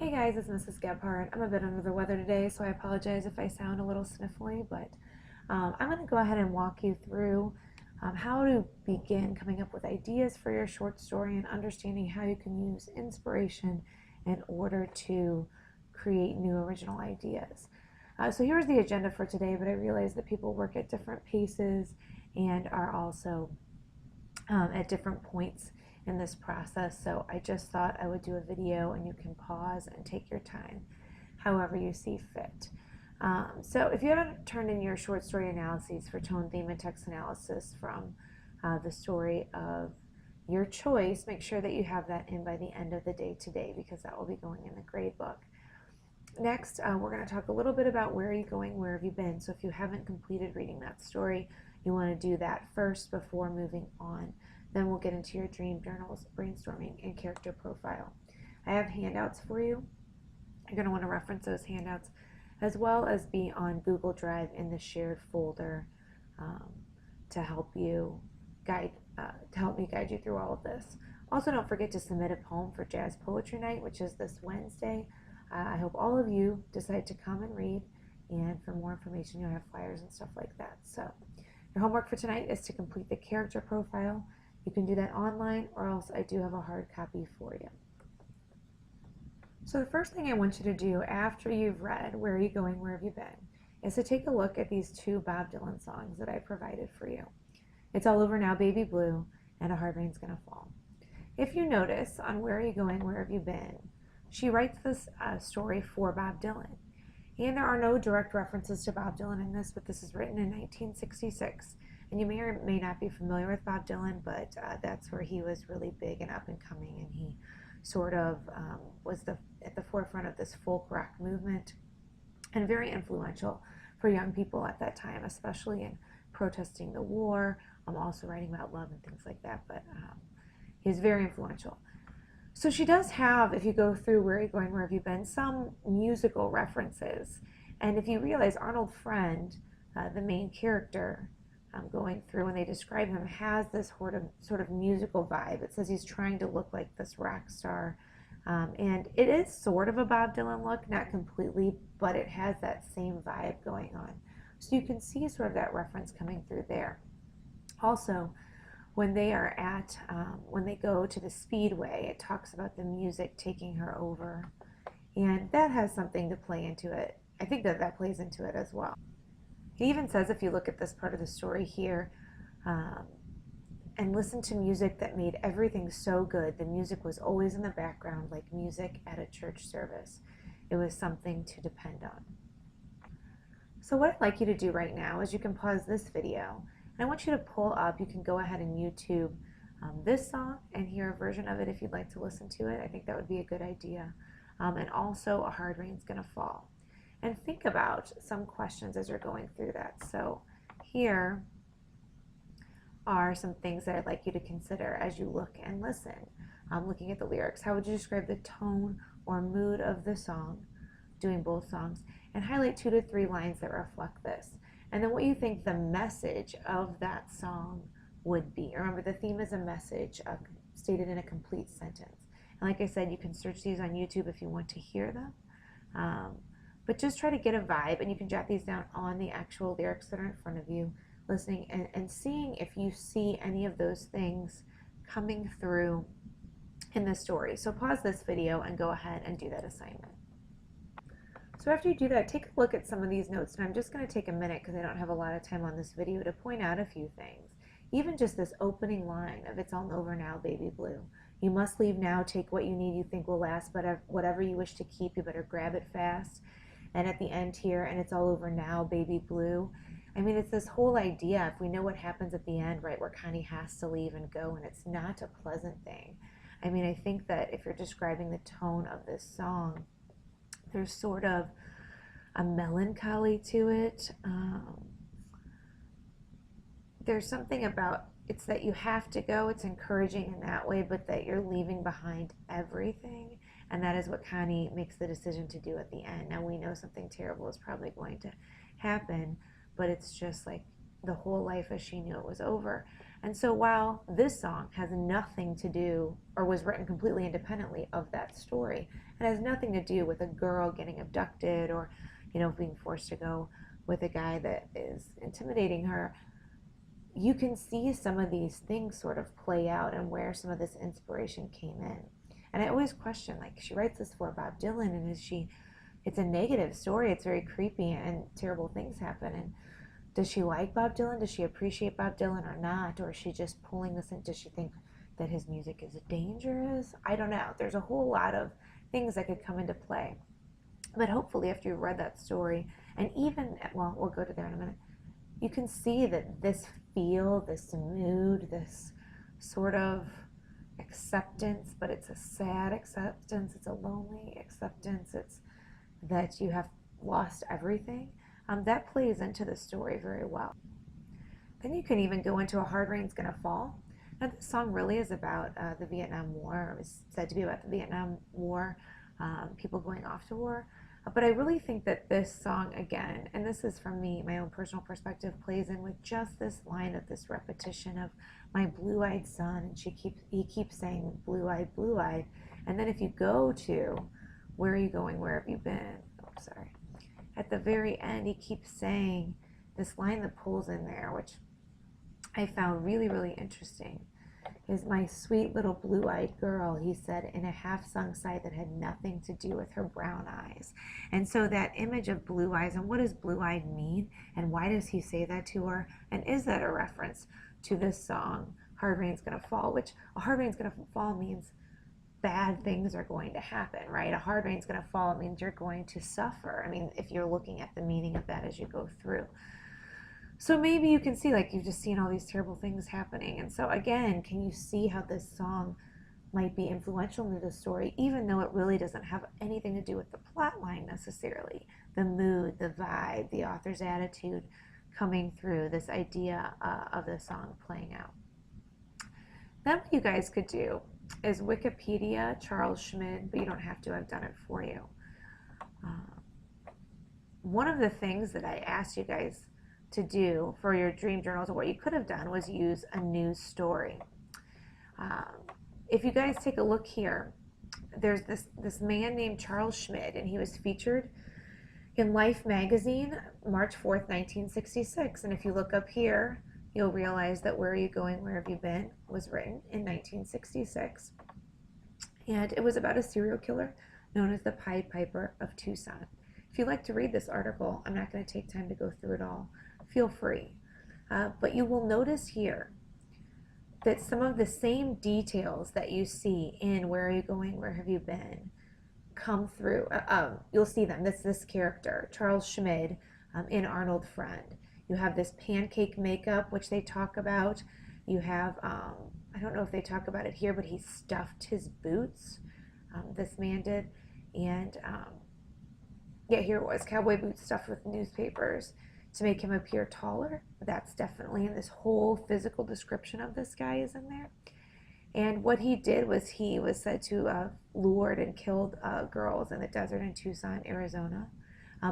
Hey guys, it's Mrs. Gebhardt. I'm a bit under the weather today, so I apologize if I sound a little sniffly, but I'm going to go ahead and walk you through how to begin coming up with ideas for your short story and understanding how you can use inspiration in order to create new original ideas. So here's the agenda for today, but I realize that people work at different paces and are also at different points in this process. So I just thought I would do a video and you can pause and take your time however you see fit. So if you haven't turned in your short story analyses for tone, theme, and text analysis from the story of your choice, make sure that you have that in by the end of the day today, because that will be going in the grade book. Next, we're going to talk a little bit about where are you going, where have you been. So if you haven't completed reading that story, you want to do that first before moving on. Then we'll get into your dream journals, brainstorming, and character profile. I have handouts for you. You're going to want to reference those handouts as well as be on Google Drive in the shared folder to help you guide, to help me guide you through all of this. Also, don't forget to submit a poem for Jazz Poetry Night, which is this Wednesday. I hope all of you decide to come and read, and for more information, you'll have flyers and stuff like that. So your homework for tonight is to complete the character profile. You can do that online, or else I do have a hard copy for you. So the first thing I want you to do after you've read Where Are You Going, Where Have You Been, is to take a look at these two Bob Dylan songs that I provided for you. It's All Over Now, Baby Blue, and A Hard Rain's Gonna Fall. If you notice on Where Are You Going, Where Have You Been, she writes this story for Bob Dylan. And there are no direct references to Bob Dylan in this, but this is written in 1966. And you may or may not be familiar with Bob Dylan, but that's where he was really big and up and coming, and he sort of was at the forefront of this folk rock movement and very influential for young people at that time, especially in protesting the war. I'm also writing about love and things like that, but he's very influential. So she does have, if you go through Where Are You Going, Where Have You Been, some musical references. And if you realize Arnold Friend, the main character, going through when they describe him, has this sort of musical vibe. It says he's trying to look like this rock star. And it is sort of a Bob Dylan look, not completely, but it has that same vibe going on. So you can see sort of that reference coming through there. Also, when they are at, when they go to the Speedway, it talks about the music taking her over. And that has something to play into it. I think that that plays into it as well. He even says, if you look at this part of the story here, and listen to music that made everything so good, the music was always in the background like music at a church service. It was something to depend on. So what I'd like you to do right now is you can pause this video, and I want you to pull up, you can go ahead and YouTube this song and hear a version of it if you'd like to listen to it. I think that would be a good idea. And also A Hard Rain's Gonna Fall. And think about some questions as you're going through that. So here are some things that I'd like you to consider as you look and listen. Looking at the lyrics, how would you describe the tone or mood of the song, doing both songs, and highlight 2 to 3 lines that reflect this. And then what you think the message of that song would be. Remember, the theme is a message stated in a complete sentence. And like I said, you can search these on YouTube if you want to hear them. But just try to get a vibe, and you can jot these down on the actual lyrics that are in front of you, listening and seeing if you see any of those things coming through in the story. So pause this video and go ahead and do that assignment. So after you do that, take a look at some of these notes, and I'm just going to take a minute because I don't have a lot of time on this video to point out a few things. Even just this opening line of It's All Over Now, Baby Blue. You must leave now, take what you need you think will last, but whatever you wish to keep, you better grab it fast. And at the end here, and it's all over now, baby blue. I mean, it's this whole idea, if we know what happens at the end, right, where Connie has to leave and go, and it's not a pleasant thing. I mean, I think that if you're describing the tone of this song, there's sort of a melancholy to it. There's something about, it's that you have to go, it's encouraging in that way, but that you're leaving behind everything. And that is what Connie makes the decision to do at the end. Now we know something terrible is probably going to happen, but it's just like the whole life as she knew it was over. And so while this song has nothing to do, or was written completely independently of that story, it has nothing to do with a girl getting abducted or, being forced to go with a guy that is intimidating her, you can see some of these things sort of play out and where some of this inspiration came in. And I always question, like, she writes this for Bob Dylan, and it's a negative story. It's very creepy and terrible things happen. And does she like Bob Dylan? Does she appreciate Bob Dylan or not? Or is she just pulling this in? Does she think that his music is dangerous? I don't know. There's a whole lot of things that could come into play. But hopefully, after you've read that story, and even, well, we'll go to there in a minute, you can see that this feel, this mood, this sort of acceptance, but it's a sad acceptance, it's a lonely acceptance, it's that you have lost everything, that plays into the story very well. Then you can even go into A Hard Rain's Gonna Fall. Now, this song really is about the Vietnam War. It was said to be about the Vietnam War, people going off to war. But I really think that this song, again, and this is from me, my own personal perspective, plays in with just this line of this repetition of my blue-eyed son, and he keeps saying blue-eyed, blue-eyed. And then if you go to where are you going, where have you been? Oh, sorry. At the very end, he keeps saying this line that pulls in there, which I found really, really interesting. Is my sweet little blue-eyed girl, he said in a half-sung sigh that had nothing to do with her brown eyes. And so that image of blue eyes, and what does blue-eyed mean? And why does he say that to her? And is that a reference to this song, Hard Rain's Gonna Fall, which a hard rain's gonna fall means bad things are going to happen, right? A hard rain's gonna fall means you're going to suffer. I mean, if you're looking at the meaning of that as you go through. So maybe you can see, like, you've just seen all these terrible things happening. And so again, can you see how this song might be influential in the story, even though it really doesn't have anything to do with the plot line necessarily? The mood, the vibe, the author's attitude coming through, this idea of the song playing out. Then what you guys could do is Wikipedia Charles Schmid, but you don't have to, I've done it for you. One of the things that I asked you guys to do for your dream journals, or what you could have done, was use a news story. If you guys take a look here, there's this man named Charles Schmid, and he was featured in Life magazine March 4th, 1966. And if you look up here, you'll realize that Where Are You Going, Where Have You Been was written in 1966. And it was about a serial killer known as the Pied Piper of Tucson. If you'd like to read this article, I'm not going to take time to go through it all. Feel free. But you will notice here that some of the same details that you see in Where Are You Going, Where Have You Been come through. You'll see them. This character, Charles Schmid, in Arnold Friend. You have this pancake makeup, which they talk about. You have, I don't know if they talk about it here, but he stuffed his boots. This man did. And yeah, here it was, cowboy boots stuffed with newspapers to make him appear taller. That's definitely in this whole physical description of this guy is in there. And what he did was he was said to have lured and killed girls in the desert in Tucson, Arizona.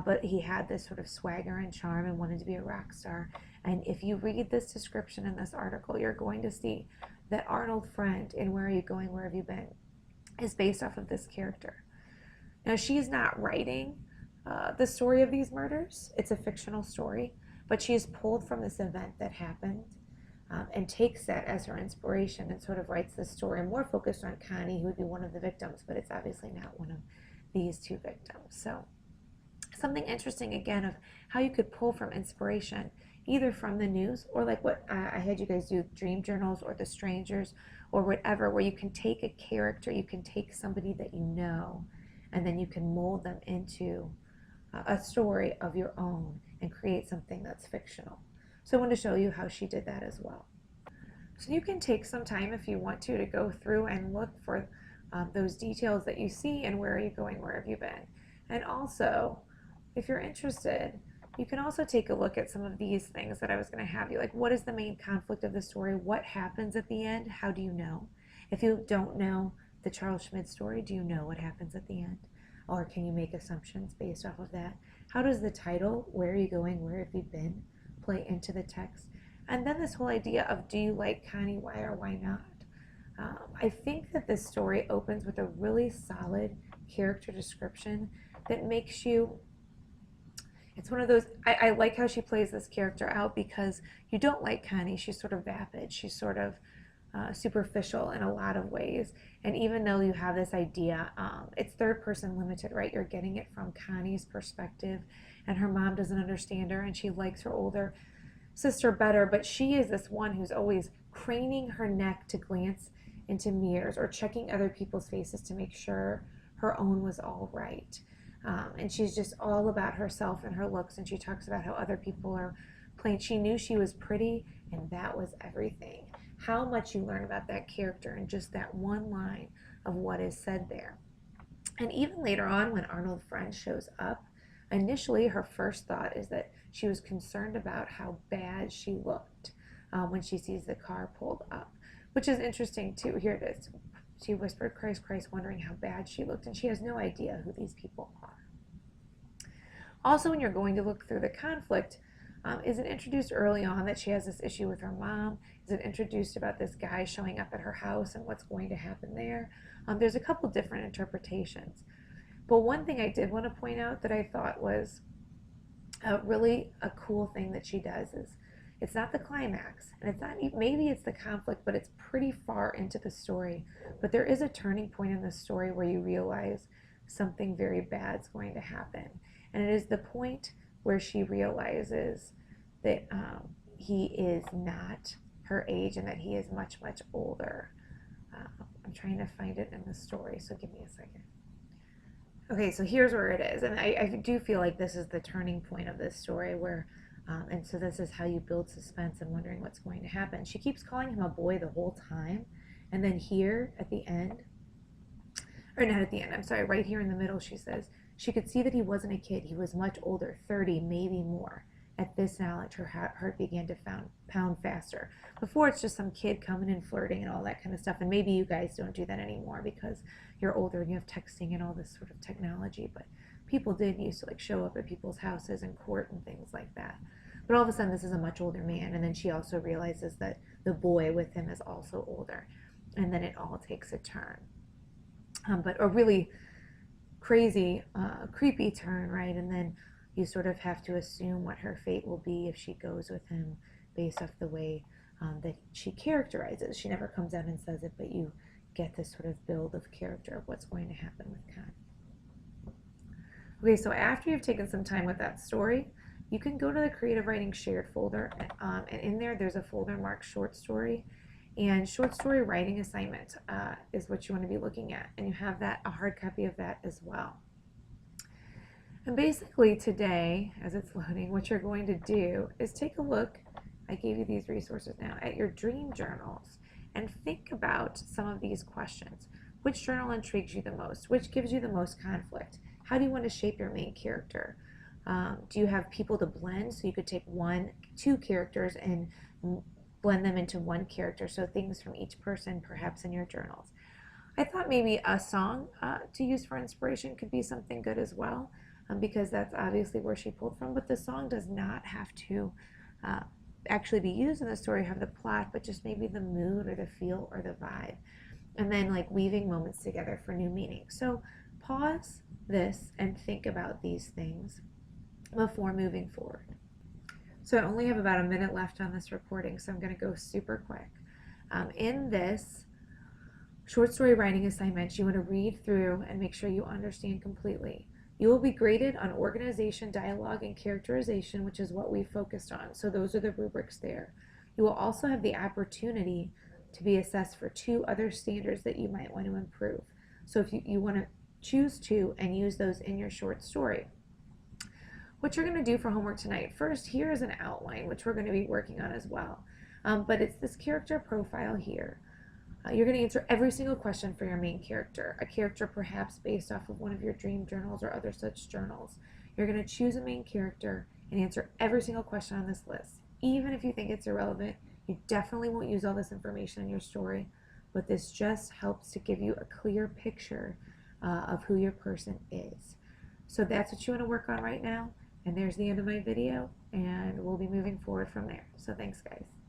But he had this sort of swagger and charm and wanted to be a rock star. And if you read this description in this article, you're going to see that Arnold Friend in Where Are You Going, Where Have You Been is based off of this character. Now, she's not writing the story of these murders. It's a fictional story, but she is pulled from this event that happened and takes that as her inspiration and sort of writes this story more focused on Connie, who would be one of the victims, but it's obviously not one of these two victims. So something interesting, again, of how you could pull from inspiration, either from the news or like what I had you guys do, dream journals or The Strangers or whatever, where you can take a character, you can take somebody that you know, and then you can mold them into a story of your own and create something that's fictional. So I want to show you how she did that as well. So you can take some time if you want to go through and look for those details that you see and Where Are You Going, Where Have You Been? And also, if you're interested, you can also take a look at some of these things that I was going to have you. Like, what is the main conflict of the story? What happens at the end? How do you know? If you don't know the Charles Schmid story, do you know what happens at the end? Or can you make assumptions based off of that? How does the title, Where Are You Going, Where Have You Been, play into the text? And then this whole idea of, do you like Connie? Why or why not? I think that this story opens with a really solid character description that makes you, it's one of those, I like how she plays this character out, because you don't like Connie. She's sort of vapid. She's sort of superficial in a lot of ways. And even though you have this idea, it's third person limited, right? You're getting it from Connie's perspective, and her mom doesn't understand her, and she likes her older sister better, but she is this one who's always craning her neck to glance into mirrors or checking other people's faces to make sure her own was all right. And she's just all about herself and her looks, and she talks about how other people are plain. She knew she was pretty, and that was everything. How much you learn about that character in just that one line of what is said there. And even later on, when Arnold Friend shows up, initially her first thought is that she was concerned about how bad she looked when she sees the car pulled up, which is interesting too. Here it is. She whispered, Christ, Christ, wondering how bad she looked, and she has no idea who these people are. Also, when you're going to look through the conflict, is it introduced early on that she has this issue with her mom? Is it introduced about this guy showing up at her house and what's going to happen there? There's a couple different interpretations. But one thing I did want to point out that I thought was really a cool thing that she does is, it's not the climax, and it's not, maybe it's the conflict, but it's pretty far into the story. But there is a turning point in the story where you realize something very bad is going to happen. And it is the point where she realizes that he is not her age and that he is much, much older. I'm trying to find it in the story, so give me a second. Okay, so here's where it is. And I do feel like this is the turning point of this story where, and so this is how you build suspense and wondering what's going to happen. She keeps calling him a boy the whole time. And then here at the end, or not at the end, I'm sorry, right here in the middle, she says, she could see that he wasn't a kid. He was much older, 30, maybe more. At this knowledge, her heart began to pound faster. Before, it's just some kid coming and flirting and all that kind of stuff. And maybe you guys don't do that anymore because you're older and you have texting and all this sort of technology. But people did used to like show up at people's houses and court and things like that. But all of a sudden, this is a much older man. And then she also realizes that the boy with him is also older. And then it all takes a turn. But a really crazy, creepy turn, right? And then you sort of have to assume what her fate will be if she goes with him based off the way that she characterizes. She never comes out and says it, but you get this sort of build of character of what's going to happen with Connie. Okay, so after you've taken some time with that story, you can go to the Creative Writing Shared folder, and in there's a folder marked Short Story. And short story writing assignment is what you want to be looking at. And you have that, a hard copy of that as well. And basically today, as it's loading, what you're going to do is take a look, I gave you these resources now, at your dream journals and think about some of these questions. Which journal intrigues you the most? Which gives you the most conflict? How do you want to shape your main character? Do you have people to blend? So you could take two characters and blend them into one character, so things from each person perhaps in your journals. I thought maybe a song to use for inspiration could be something good as well, because that's obviously where she pulled from, but the song does not have to actually be used in the story, have the plot, but just maybe the mood or the feel or the vibe. And then like weaving moments together for new meaning. So pause this and think about these things before moving forward. So I only have about a minute left on this recording, so I'm going to go super quick. In this short story writing assignment, you want to read through and make sure you understand completely. You will be graded on organization, dialogue, and characterization, which is what we focused on. So those are the rubrics there. You will also have the opportunity to be assessed for 2 other standards that you might want to improve. So if you want to choose 2 and use those in your short story. What you're going to do for homework tonight, first, here is an outline, which we're going to be working on as well. But it's this character profile here. You're going to answer every single question for your main character, a character perhaps based off of one of your dream journals or other such journals. You're going to choose a main character and answer every single question on this list. Even if you think it's irrelevant, you definitely won't use all this information in your story, but this just helps to give you a clear picture of who your person is. So that's what you want to work on right now. And there's the end of my video. and we'll be moving forward from there. So thanks, guys.